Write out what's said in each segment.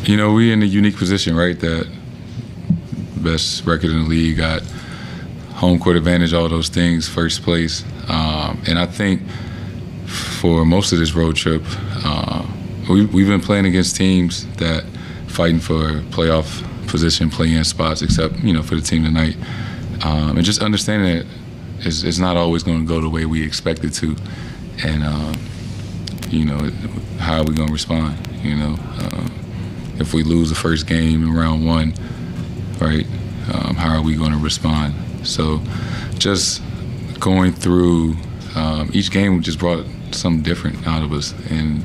You know, we in a unique position, right? That best record in the league, got home court advantage, all those things, first place. And I think for most of this road trip, we've been playing against teams that fighting for playoff position, play-in spots, except, you know, for the team tonight. And just understanding that it's not always going to go the way we expect it to. And, you know, how are we going to respond, you know? If we lose the first game in round one, right, how are we going to respond? So just going through each game just brought something different out of us, and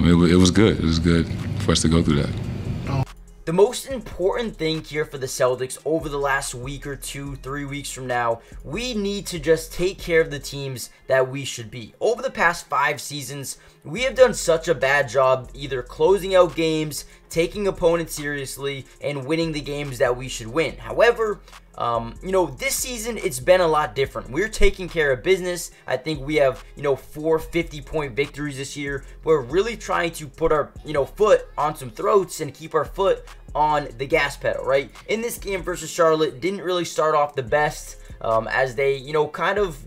it was good. It was good for us to go through that. The most important thing here for the Celtics over the last week or 2, 3 weeks from now, we need to just take care of the teams that we should be. Over the past 5 seasons, we have done such a bad job either closing out games, taking opponents seriously, and winning the games that we should win. However, you know, this season, it's been a lot different. We're taking care of business. I think we have, you know, 4 50-point victories this year. We're really trying to put our, you know, foot on some throats and keep our foot on the gas pedal, right? In this game versus Charlotte, didn't really start off the best as they, you know, kind of,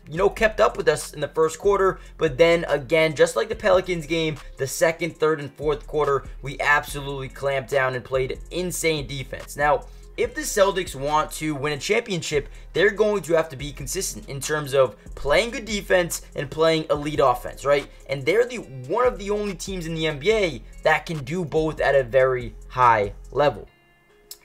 you know, kept up with us in the first quarter, but then again, just like the Pelicans game, the second, third, and fourth quarter, we absolutely clamped down and played insane defense. Now, if the Celtics want to win a championship, they're going to have to be consistent in terms of playing good defense and playing elite offense, right? And they're one of the only teams in the NBA that can do both at a very high level.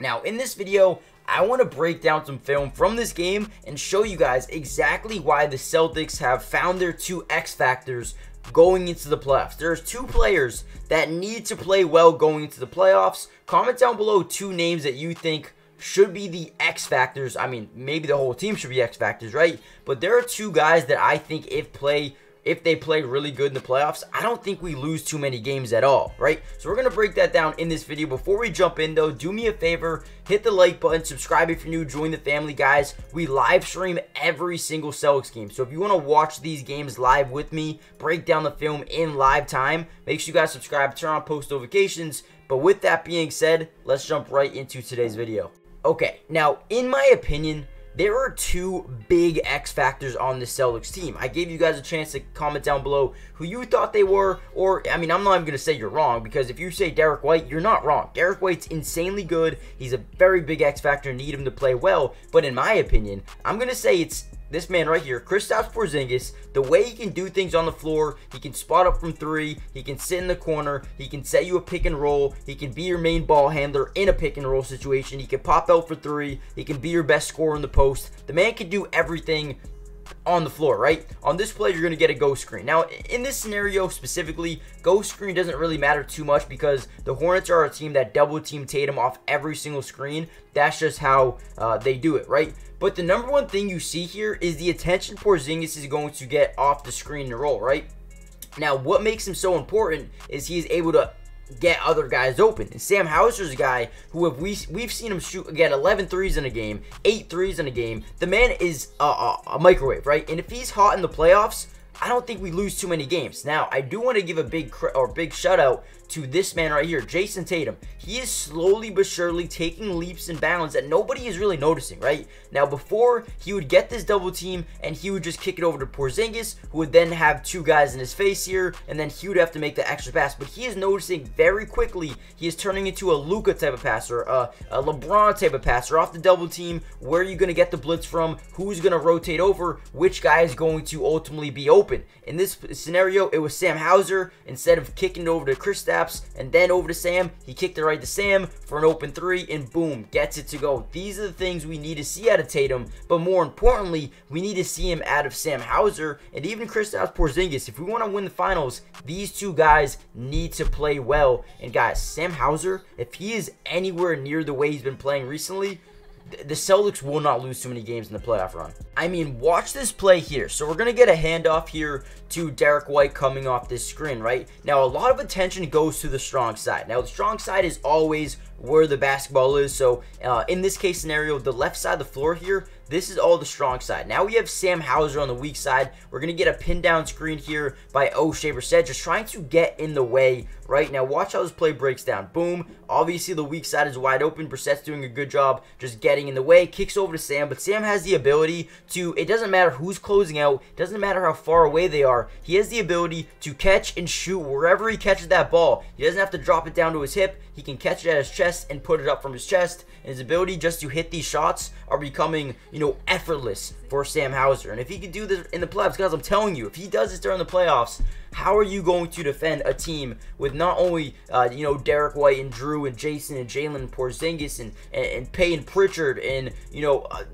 Now, in this video, I want to break down some film from this game and show you guys exactly why the Celtics have found their 2 X factors going into the playoffs. There's 2 players that need to play well going into the playoffs. Comment down below 2 names that you think should be the X factors. I mean, maybe the whole team should be X factors, right? But there are 2 guys that I think if they play really good in the playoffs, I don't think we lose too many games at all, right? So we're going to break that down in this video. Before we jump in, though, do me a favor, hit the like button, subscribe if you're new, join the family, guys. We live stream every single Celtics game. So if you want to watch these games live with me, break down the film in live time, make sure you guys subscribe, turn on post notifications. But with that being said, let's jump right into today's video. Okay, now, in my opinion, there are 2 big X factors on this Celtics team. I gave you guys a chance to comment down below who you thought they were, or, I mean, I'm not even going to say you're wrong, because if you say Derek White, you're not wrong. Derek White's insanely good. He's a very big X factor, need him to play well, but in my opinion, I'm going to say it's this man right here, Kristaps Porzingis. The way he can do things on the floor, he can spot up from 3, he can sit in the corner, he can set you a pick and roll, he can be your main ball handler in a pick and roll situation, he can pop out for 3, he can be your best scorer in the post. The man can do everything on the floor, right? On this play, you're going to get a ghost screen. Now, in this scenario specifically, ghost screen doesn't really matter too much because the Hornets are a team that double team Tatum off every single screen. That's just how they do it, right? But the number one thing you see here is the attention Porzingis is going to get off the screen and roll, right? Now, what makes him so important is he is able to get other guys open. And Sam Hauser's a guy who we've seen him shoot, again, 11 threes in a game, 8 threes in a game. The man is a microwave, right? And if he's hot in the playoffs, I don't think we lose too many games. Now, I do want to give a big shout out to this man right here, Jason Tatum. He is slowly but surely taking leaps and bounds that nobody is really noticing, right? Now, before, he would get this double team, and he would just kick it over to Porzingis, who would then have 2 guys in his face here, and then he would have to make the extra pass. But he is noticing very quickly he is turning into a Luka type of passer, a LeBron type of passer. Off the double team, where are you going to get the blitz from? Who's going to rotate over? Which guy is going to ultimately be open? In this scenario, it was Sam Hauser. Instead of kicking it over to Kristaps and then over to Sam, he kicked it right to Sam for an open 3, and boom, gets it to go. These are the things we need to see out of Tatum, but more importantly, we need to see him out of Sam Hauser and even Kristaps Porzingis. If we want to win the finals, these 2 guys need to play well. And guys, Sam Hauser, if he is anywhere near the way he's been playing recently, the Celtics will not lose too many games in the playoff run. I mean, watch this play here. So we're going to get a handoff here to Derek White coming off this screen, right? Now, a lot of attention goes to the strong side. Now, the strong side is always where the basketball is. So in this case scenario, the left side of the floor here, this is all the strong side. Now we have Sam Hauser on the weak side. We're going to get a pin down screen here by O'Shea Brissett, just trying to get in the way right? Now watch how this play breaks down. Boom. Obviously the weak side is wide open. Brissett's doing a good job just getting in the way. Kicks over to Sam, but Sam has the ability to, it doesn't matter who's closing out, it doesn't matter how far away they are, he has the ability to catch and shoot wherever he catches that ball. He doesn't have to drop it down to his hip. He can catch it at his chest and put it up from his chest. And his ability just to hit these shots are becoming, effortless for Sam Hauser. And if he could do this in the playoffs, guys, I'm telling you, if he does this during the playoffs, how are you going to defend a team with not only, Derek White and Drew and Jason and Jalen and Porzingis and Peyton Pritchard and,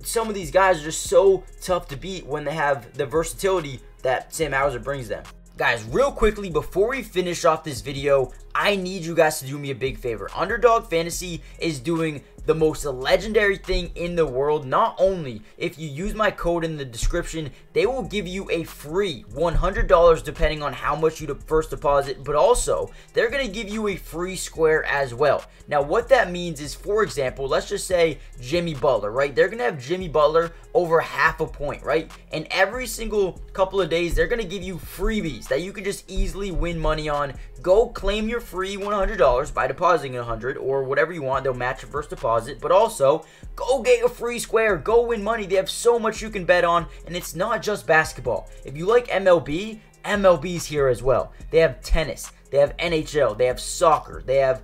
some of these guys are just so tough to beat when they have the versatility that Sam Hauser brings them. Guys, real quickly, before we finish off this video, I need you guys to do me a big favor. Underdog Fantasy is doing the most legendary thing in the world. Not only if you use my code in the description, they will give you a free $100 depending on how much you first deposit, but also they're going to give you a free square as well. Now what that means is, for example, let's just say Jimmy Butler, right? They're going to have Jimmy Butler over half a point, right? And every single couple of days, they're going to give you freebies that you can just easily win money on. Go claim your free $100 by depositing $100 or whatever you want. They'll match your first deposit, but also go get a free square. Go win money. They have so much you can bet on, and it's not just basketball. If you like MLB, MLB's here as well. They have tennis. They have NHL, they have soccer, they have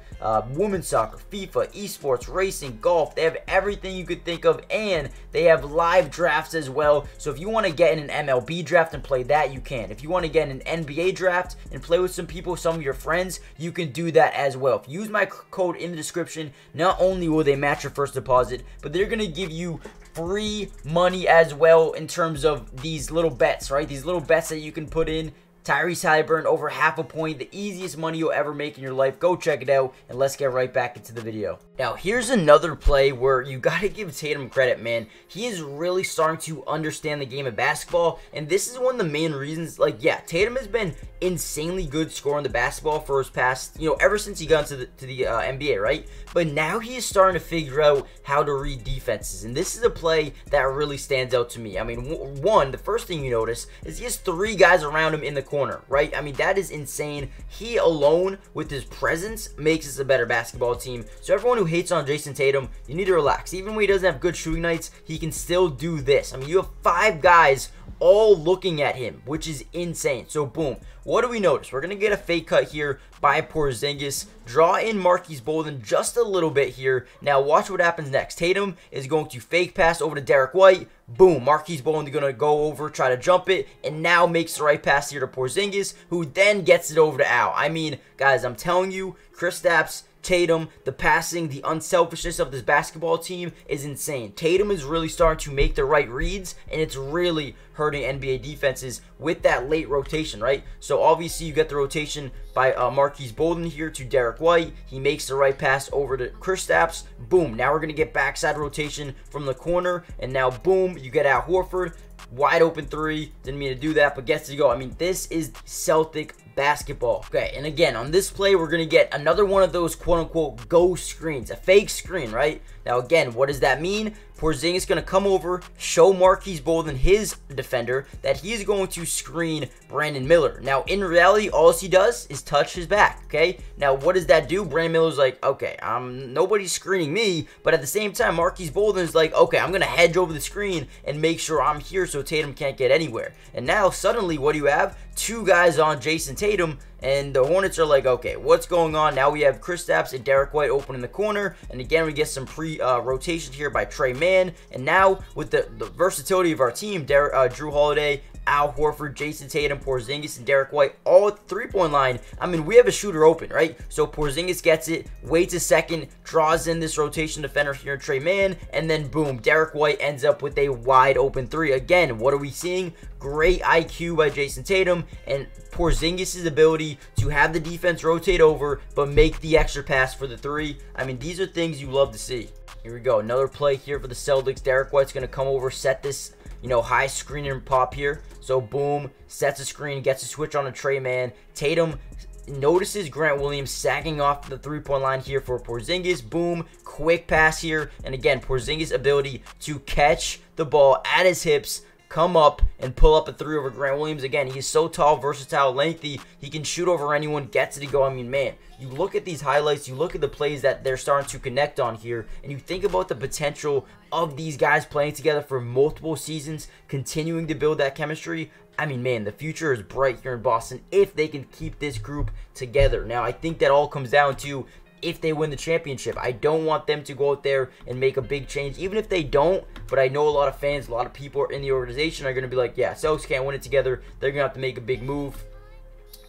women's soccer, FIFA, esports, racing, golf. They have everything you could think of, and they have live drafts as well. So if you want to get in an MLB draft and play that, you can. If you want to get in an NBA draft and play with some people, some of your friends, you can do that as well. If you use my code in the description, not only will they match your first deposit, but they're going to give you free money as well in terms of these little bets, right? These little bets that you can put in. Tyrese Halliburton over half a point, the easiest money you'll ever make in your life. Go check it out, and let's get right back into the video. Now, here's another play where you got to give Tatum credit, man. He is really starting to understand the game of basketball, and this is one of the main reasons. Tatum has been insanely good scoring the basketball for his past, ever since he got into the NBA, right? But now he is starting to figure out how to read defenses, and this is a play that really stands out to me. I mean, one, the first thing you notice is he has 3 guys around him in the corner, right? I mean, that is insane. He alone, with his presence, makes us a better basketball team. So everyone who hates on Jason Tatum, you need to relax. Even when he doesn't have good shooting nights, he can still do this. I mean, you have 5 guys all looking at him, which is insane. So boom, what do we notice? We're gonna get a fake cut here by Porzingis, draw in Marquise Bolden just a little bit here. Now watch what happens next. Tatum is going to fake pass over to Derek White. Boom, Marquise Bolden is gonna go over, try to jump it, and now makes the right pass here to Porzingis, who then gets it over to Al. I mean, guys, I'm telling you, Kristaps, Tatum, the passing, the unselfishness of this basketball team is insane. Tatum is really starting to make the right reads, and it's really hurting NBA defenses with that late rotation, right? So obviously you get the rotation by Marquise Bolden here to Derek White. He makes the right pass over to Kristaps. Boom, now we're going to get backside rotation from the corner, and now boom, you get Al Horford. Wide open 3, didn't mean to do that, but gets to go. I mean, this is Celtic basketball. Okay, and again, on this play, we're going to get another one of those quote-unquote ghost screens, a fake screen, right? Now, again, what does that mean? Porzingis is going to come over, show Marquise Bolden, his defender, that he is going to screen Brandon Miller. Now, in reality, all he does is touch his back, okay? Now, what does that do? Brandon Miller's like, okay, nobody's screening me, but at the same time, Marquise Bolden is like, okay, I'm going to hedge over the screen and make sure I'm here so Tatum can't get anywhere. And now, suddenly, what do you have? 2 guys on Jason Tatum, and the Hornets are like, okay, what's going on? Now we have Kristaps and Derek White open in the corner, and again, we get some rotation here by Trey Mann, and now with the versatility of our team, Drew Holiday, Al Horford, Jason Tatum, Porzingis, and Derek White all at the 3-point line. I mean, we have a shooter open, right? So Porzingis gets it, waits a second, draws in this rotation defender here in Trey Mann, and then boom, Derek White ends up with a wide open 3. Again, what are we seeing? Great IQ by Jason Tatum, and Porzingis' ability to have the defense rotate over, but make the extra pass for the 3. I mean, these are things you love to see. Here we go, another play here for the Celtics. Derek White's going to come over, set this, high screen and pop here. So boom, sets a screen, gets a switch on a Trey Mann. Tatum notices Grant Williams sagging off the 3-point line here for Porzingis. Boom, quick pass here. And again, Porzingis' ability to catch the ball at his hips, come up and pull up a three over Grant Williams. Again, he's so tall, versatile, lengthy. He can shoot over anyone, gets it to go. I mean, man, you look at these highlights, you look at the plays that they're starting to connect on here, and you think about the potential of these guys playing together for multiple seasons, continuing to build that chemistry. I mean, man, the future is bright here in Boston if they can keep this group together. Now, I think that all comes down to if they win the championship. I don't want them to go out there and make a big change, even if they don't. But I know a lot of fans, a lot of people in the organization are going to be like, yeah, Celtics can't win it together. They're going to have to make a big move.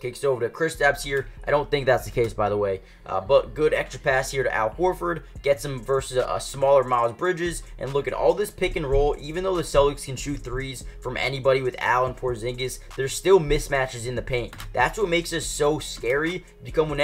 Kicks over to Kristaps here. I don't think that's the case, by the way. But good extra pass here to Al Horford. Gets him versus a smaller Miles Bridges. And look at all this pick and roll. Even though the Celtics can shoot threes from anybody with Al and Porzingis, there's still mismatches in the paint. That's what makes us so scary. Because when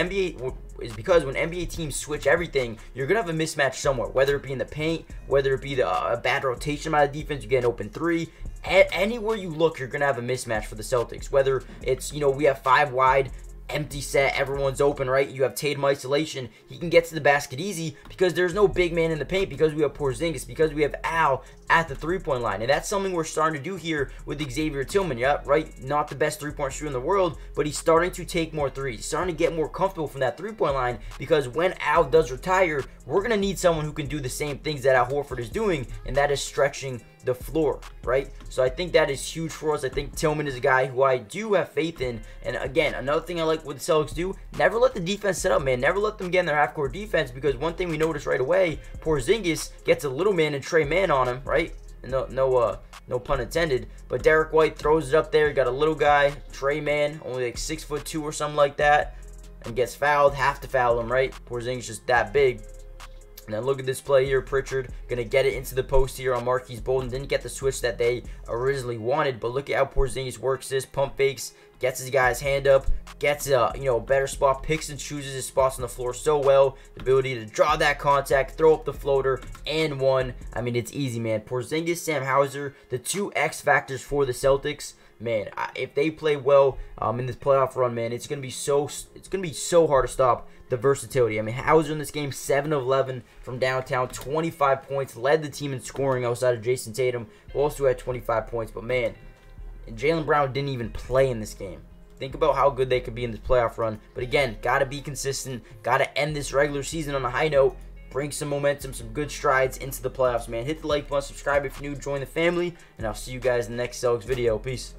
NBA teams switch everything, you're going to have a mismatch somewhere. Whether it be in the paint, whether it be a bad rotation by the defense, you get an open three. Anywhere you look, you're going to have a mismatch for the Celtics. Whether it's, we have 5 wide, empty set, everyone's open, right? You have Tatum isolation. He can get to the basket easy because there's no big man in the paint, because we have Porzingis, because we have Al at the three-point line. And that's something we're starting to do here with Xavier Tillman, yeah, right? Not the best three-point shooter in the world, but he's starting to take more threes. He's starting to get more comfortable from that three-point line, because when Al does retire, we're going to need someone who can do the same things that Al Horford is doing, and that is stretching the floor, right? So I think that is huge for us. I think Tillman is a guy who I do have faith in. And again, another thing I like what the Celtics do, never let the defense set up, man. Never let them get in their half-court defense, because one thing we noticed right away, Porzingis gets a little man and Trey Man on him, right? No pun intended. But Derek White throws it up there. Got a little guy, Trey Man, only like 6'2" or something like that, and gets fouled. Have to foul him, right? Porzingis just that big. And then look at this play here. Pritchard going to get it into the post here on Marquise Bolden. Didn't get the switch that they originally wanted, but look at how Porzingis works this. Pump fakes, gets his guy's hand up, gets a better spot, picks and chooses his spots on the floor so well. The ability to draw that contact, throw up the floater, and one. I mean, it's easy, man. Porzingis, Sam Hauser, the 2 X factors for the Celtics. Man, if they play well in this playoff run, man, it's gonna be so hard to stop the versatility. I mean, Hauser in this game, 7 of 11 from downtown, 25 points, led the team in scoring outside of Jason Tatum, who also had 25 points. But man, and Jaylen Brown didn't even play in this game. Think about how good they could be in this playoff run. But again, gotta be consistent, gotta end this regular season on a high note. Bring some momentum, some good strides into the playoffs, man. Hit the like button, subscribe if you're new, join the family, and I'll see you guys in the next Celtics video. Peace.